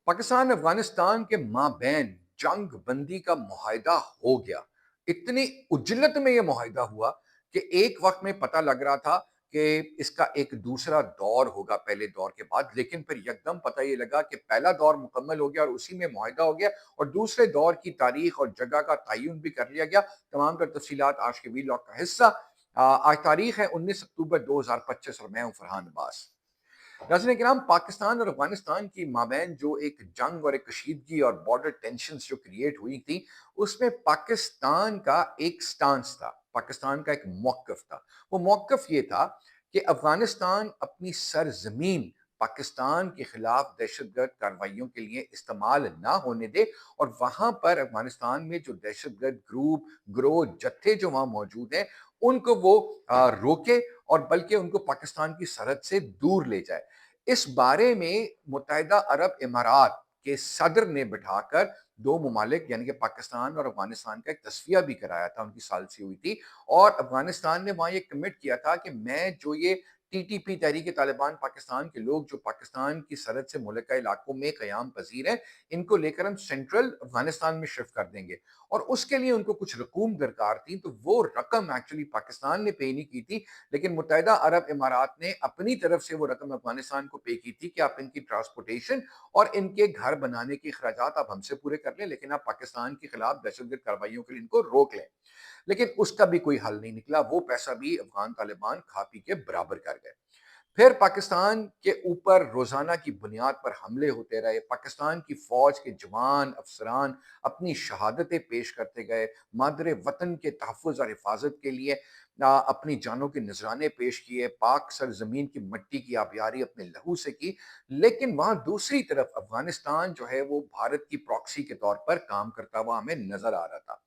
पाकिस्तान अफगानिस्तान के माबैन जंग बंदी का मुआहिदा हो गया। इतनी उजलत में ये मुआहिदा हुआ कि एक वक्त में पता लग रहा था कि इसका एक दूसरा दौर होगा पहले दौर के बाद, लेकिन फिर यकदम पता ये लगा कि पहला दौर मुकम्मल हो गया और उसी में मुआहिदा हो गया और दूसरे दौर की तारीख और जगह का तयन भी कर लिया गया। तमाम तर तफसीलात आज के वी लॉग का हिस्सा। आज तारीख है 19 अक्टूबर 2025 और मैं हूं फरहान अब्बास। नाज़रीन किराम, पाकिस्तान और अफगानिस्तान की माबैन जो एक जंग और एक कशीदगी और बॉर्डर टेंशन्स जो क्रिएट हुई थी, उसमें पाकिस्तान का एक स्टांस था, पाकिस्तान का एक मौक़िफ़ था। वो मौक़िफ़ ये था कि अफगानिस्तान अपनी सरज़मीन पाकिस्तान के खिलाफ दहशतगर्द कार्रवाइयों के लिए इस्तेमाल ना होने दे और वहाँ पर अफगानिस्तान में जो दहशतगर्द ग्रुप, गिरोह, जत्थे जो वहाँ मौजूद हैं, उनको वो रोके और बल्कि उनको पाकिस्तान की सरहद से दूर ले जाए। इस बारे में मुत्तहिदा अरब इमारात के सदर ने बिठाकर दो ममालिक यानी कि पाकिस्तान और अफगानिस्तान का एक तस्फिया भी कराया था, उनकी सालसी हुई थी और अफगानिस्तान ने वहाँ ये कमिट किया था कि मैं जो ये टीटीपी तहरीक तालिबान पाकिस्तान के लोग जो पाकिस्तान की सरहद से मुल्का इलाकों में क़याम पज़ीर हैं, इनको लेकर हम सेंट्रल अफगानिस्तान में शिफ्ट कर देंगे और उसके लिए उनको कुछ रकूम दरकार थी, तो वो रकम एक्चुअली पाकिस्तान ने पे नहीं की थी, लेकिन मुत्तहिदा अरब इमारात ने अपनी तरफ से वो रकम अफगानिस्तान को पे की थी कि आप इनकी ट्रांसपोर्टेशन और इनके घर बनाने के अखराजात आप हमसे पूरे कर लें, लेकिन आप पाकिस्तान के खिलाफ दहशतगर्द कार्रवाइयों के लिए इनको रोक लें। लेकिन उसका भी कोई हल नहीं निकला, वो पैसा भी अफगान तालिबान खा पी के बराबर कर गए। फिर पाकिस्तान के ऊपर रोजाना की बुनियाद पर हमले होते रहे, पाकिस्तान की फौज के जवान अफसरान अपनी शहादतें पेश करते गए, मादरे वतन के तहफ़्फ़ुज़ और हिफाजत के लिए अपनी जानों के नजराने पेश किए, पाक सरजमीन की मिट्टी की आबियारी अपने लहू से की। लेकिन वहाँ दूसरी तरफ अफगानिस्तान जो है वो भारत की प्रॉक्सी के तौर पर काम करता हुआ हमें नजर आ रहा था।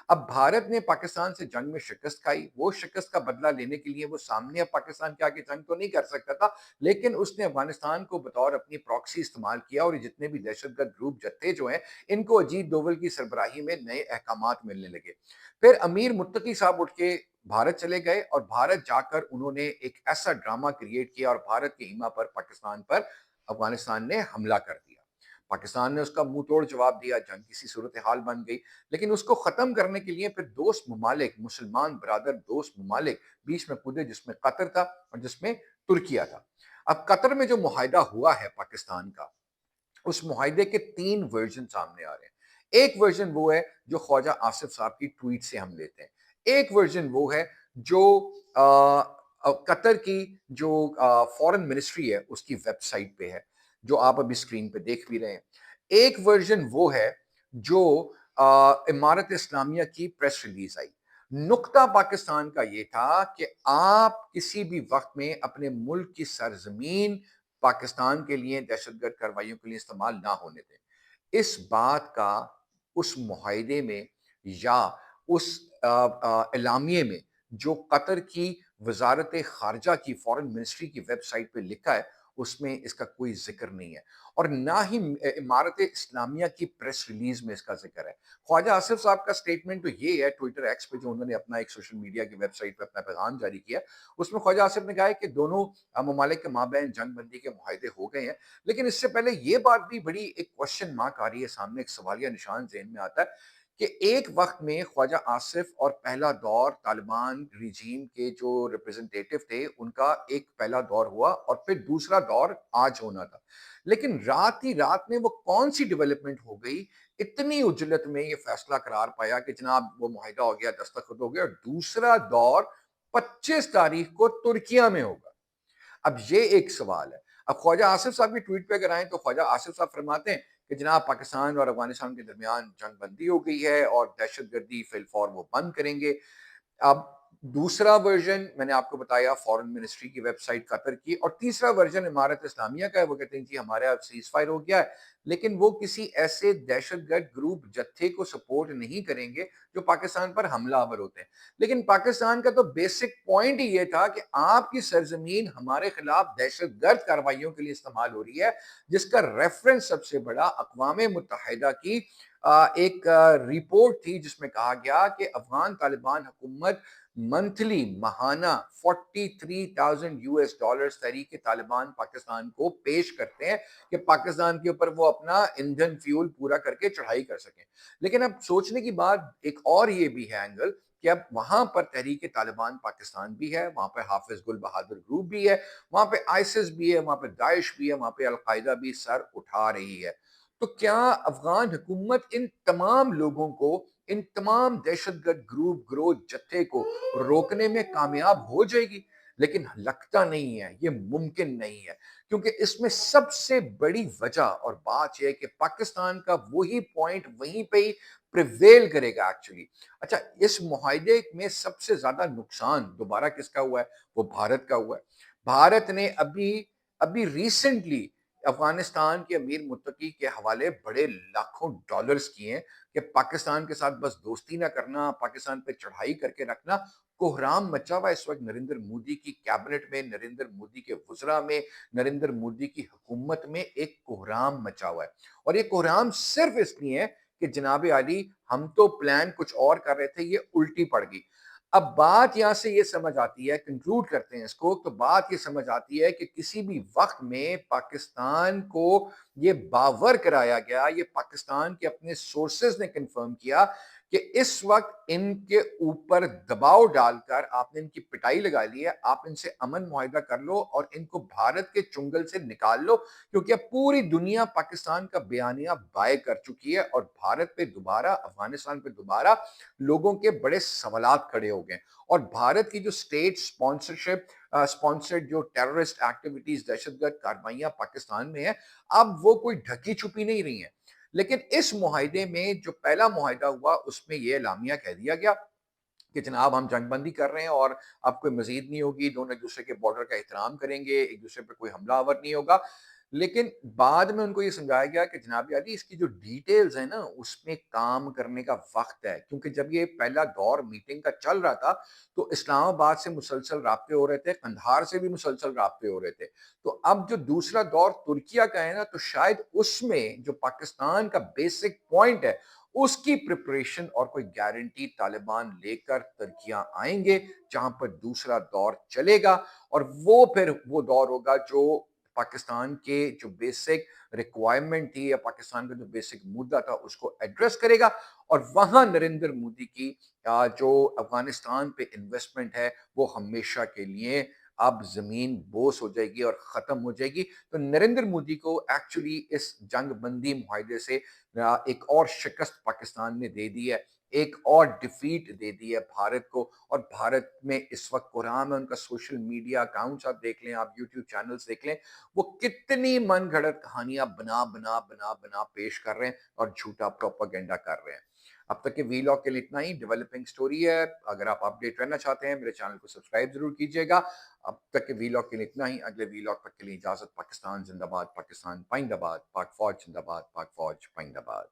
अब भारत ने पाकिस्तान से जंग में शिकस्त खाई, वो शिकस्त का बदला लेने के लिए वो सामने अब पाकिस्तान के आगे जंग तो नहीं कर सकता था, लेकिन उसने अफगानिस्तान को बतौर अपनी प्रॉक्सी इस्तेमाल किया और ये जितने भी दहशतगर्द ग्रुप जत्थे जो हैं, इनको अजीत डोवल की सरबराही में नए अहकामात मिलने लगे। फिर अमीर मुत्तकी साहब उठ के भारत चले गए और भारत जाकर उन्होंने एक ऐसा ड्रामा क्रिएट किया और भारत के हिमा पर पाकिस्तान पर अफगानिस्तान ने हमला कर दिया। पाकिस्तान ने उसका मुंह तोड़ जवाब दिया, जंग किसी सूरत हाल बन गई। लेकिन उसको खत्म करने के लिए फिर दोस्त ममालिक, मुसलमान बरादर दोस्त ममालिक बीच में कूदे, जिसमें कतर था और जिसमें तुर्किया था। अब कतर में जो मुआहिदा हुआ है पाकिस्तान का, उस मुआहिदे के 3 वर्जन सामने आ रहे हैं। एक वर्जन वो है जो ख्वाजा आसिफ साहब की ट्वीट से हम लेते हैं। एक वर्जन वो है जो कतर की जो फॉरेन मिनिस्ट्री है उसकी वेबसाइट पे है, जो आप अभी स्क्रीन पे देख भी रहे हैं। एक वर्जन वो है जो इमारत इस्लामिया की प्रेस रिलीज आई। नुक्ता पाकिस्तान का ये था कि आप किसी भी वक्त में अपने मुल्क की सरजमीन पाकिस्तान के लिए दहशतगर्द कार्रवाइयों के लिए इस्तेमाल ना होने दें। इस बात का उस मुआहिदे में या उस एलामिये में जो कतर की वजारत खारजा की फॉरेन मिनिस्ट्री की वेबसाइट पे लिखा है, उसमें इसका कोई जिक्र नहीं है और ना ही इमारत इस्लामिया की प्रेस रिलीज में इसका जिक्र है। ख्वाजा आसिफ साहब का स्टेटमेंट तो ये है ट्विटर एक्स पे, जो उन्होंने अपना एक सोशल मीडिया की वेबसाइट पे अपना पैगाम जारी किया, उसमें ख्वाजा आसिफ ने कहा है कि दोनों ममालिक के माबैन जंग बंदी के मुआहिदे हो गए हैं। लेकिन इससे पहले ये बात भी बड़ी एक क्वेश्चन मार्क आ रही है सामने, एक सवालिया निशान ज़हन में आता है कि एक वक्त में ख्वाजा आसिफ और पहला दौर तालिबान रिजीम के जो रिप्रेजेंटेटिव थे, उनका एक पहला दौर हुआ और फिर दूसरा दौर आज होना था। लेकिन रात ही रात में वो कौन सी डेवलपमेंट हो गई, इतनी उजलत में ये फैसला करार पाया कि जनाब वो मुआहिदा हो गया, दस्तखत हो गया और दूसरा दौर 25 तारीख को तुर्किया में होगा। अब ये एक सवाल है। अब ख्वाजा आसिफ साहब की ट्वीट पे अगर आएँ तो ख्वाजा आसिफ साहब फरमाते हैं कि जनाब पाकिस्तान और अफगानिस्तान के दरमियान जंग बंदी हो गई है और दहशतगर्दी फिलफौर वो बंद करेंगे। अब दूसरा वर्जन मैंने आपको बताया फॉरेन मिनिस्ट्री की वेबसाइट कतर की, और तीसरा वर्जन इमारत इस्लामिया का है। वो कहते हैं जी हमारा सीज फायर हो गया है, लेकिन वो किसी ऐसे दहशतगर्द ग्रुप जत्थे को सपोर्ट नहीं करेंगे जो पाकिस्तान पर हमलावर होते हैं। लेकिन पाकिस्तान का तो बेसिक पॉइंट ही ये था कि आपकी सरजमीन हमारे खिलाफ दहशतगर्द कार्रवाइयों के लिए इस्तेमाल हो रही है, जिसका रेफरेंस सबसे बड़ा अक़वाम मुत्तहिदा की एक रिपोर्ट थी, जिसमें कहा गया कि अफगान तालिबान हुकूमत मंथली महाना 43,000 US डॉलर्स तहरीक तालिबान पाकिस्तान को पेश करते हैं कि पाकिस्तान के ऊपर वो अपना ईंधन फ्यूल पूरा करके चढ़ाई कर सकें। लेकिन अब सोचने की बात एक और ये भी है एंगल कि अब वहां पर तहरीक तालिबान पाकिस्तान भी है, वहां पे हाफिज गुल बहादुर ग्रुप भी है, वहां पे आइसिस भी है, वहां पे दाइश भी है, वहां पे अलकायदा भी सर उठा रही है। तो क्या अफगान हुकूमत इन तमाम लोगों को, इन तमाम दहशतगर्द ग्रुप ग्रोह जत्थे को रोकने में कामयाब हो जाएगी? लेकिन लगता नहीं है, ये मुमकिन नहीं है, क्योंकि इसमें सबसे बड़ी वजह और बात यह है कि पाकिस्तान का वही पॉइंट वहीं पे ही प्रिवेल करेगा एक्चुअली। अच्छा, इस मुआहदे में सबसे ज्यादा नुकसान दोबारा किसका हुआ है? वो भारत का हुआ है। भारत ने अभी अभी रिसेंटली अफगानिस्तान के अमीर मुत्तकी के हवाले बड़े लाखों डॉलर्स किए हैं कि पाकिस्तान के साथ बस दोस्ती ना करना, पाकिस्तान पे चढ़ाई करके रखना। कोहराम मचा हुआ इस वक्त नरेंद्र मोदी की कैबिनेट में, नरेंद्र मोदी के वुजरा में, नरेंद्र मोदी की हुकूमत में एक कोहराम मचा हुआ है। और ये कोहराम सिर्फ इसलिए है कि जनाब आली, हम तो प्लान कुछ और कर रहे थे, ये उल्टी पड़ गई। अब बात यहां से ये समझ आती है, कंक्लूड करते हैं इसको, तो बात ये समझ आती है कि किसी भी वक्त में पाकिस्तान को ये बावर कराया गया, ये पाकिस्तान के अपने सोर्सेज ने कंफर्म किया कि इस वक्त इनके ऊपर दबाव डालकर आपने इनकी पिटाई लगा ली है, आप इनसे अमन मुआहिदा कर लो और इनको भारत के चुंगल से निकाल लो, क्योंकि अब पूरी दुनिया पाकिस्तान का बयानिया बाय कर चुकी है और भारत पे दोबारा, अफगानिस्तान पे दोबारा लोगों के बड़े सवालात खड़े हो गए। और भारत की जो स्टेट स्पॉन्सरशिप स्पॉन्सर्ड जो टेररिस्ट एक्टिविटीज, दहशतगर्द कार्रवाइयां पाकिस्तान में है, अब वो कोई ढकी छुपी नहीं रही हैं। लेकिन इस मुआहिदे में जो पहला मुआहिदा हुआ उसमें यह एलामिया कह दिया गया कि जनाब हम जंगबंदी कर रहे हैं और अब कोई मजीद नहीं होगी, दोनों एक दूसरे के बॉर्डर का एहतराम करेंगे, एक दूसरे पर कोई हमलावर नहीं होगा। लेकिन बाद में उनको ये समझाया गया कि जनाब अली, इसकी जो डिटेल्स है ना, उसमें काम करने का वक्त है, क्योंकि जब ये पहला दौर मीटिंग का चल रहा था तो इस्लामाबाद से मुसलसल राब्ते हो रहे थे, कंधार से भी मुसलसल राब्ते हो रहे थे। तो अब जो दूसरा दौर तुर्किया का है ना, तो शायद उसमें जो पाकिस्तान का बेसिक पॉइंट है उसकी प्रिपरेशन और कोई गारंटी तालिबान लेकर तुर्किया आएंगे, जहां पर दूसरा दौर चलेगा। और वो फिर वो दौर होगा जो पाकिस्तान के जो बेसिक रिक्वायरमेंट थी या पाकिस्तान का जो बेसिक मुद्दा था उसको एड्रेस करेगा। और वहां नरेंद्र मोदी की जो अफगानिस्तान पे इन्वेस्टमेंट है वो हमेशा के लिए अब जमीन बोस हो जाएगी और खत्म हो जाएगी। तो नरेंद्र मोदी को एक्चुअली इस जंग बंदी मुआहदे से एक और शिकस्त पाकिस्तान ने दे दी है, एक और डिफीट दे दी है भारत को। और भारत में इस वक्त कुरान है, उनका सोशल मीडिया अकाउंट्स आप देख लें, आप यूट्यूब चैनल्स देख लें, वो कितनी मन घड़त कहानियां बना बना बना बना पेश कर रहे हैं और झूठा प्रोपागेंडा कर रहे हैं। अब तक के वीलॉग के लिए इतना ही, डेवलपिंग स्टोरी है। अगर आप अपडेट रहना चाहते हैं मेरे चैनल को सब्सक्राइब जरूर कीजिएगा। अब तक के वीलॉग के लिए इतना ही, अगले वीलॉग तक के लिए इजाजत। पाकिस्तान जिंदाबाद, पाकिस्तान पाइंदाबाद, पाक फौज जिंदाबाद, पाक फौज पाइंदाबाद।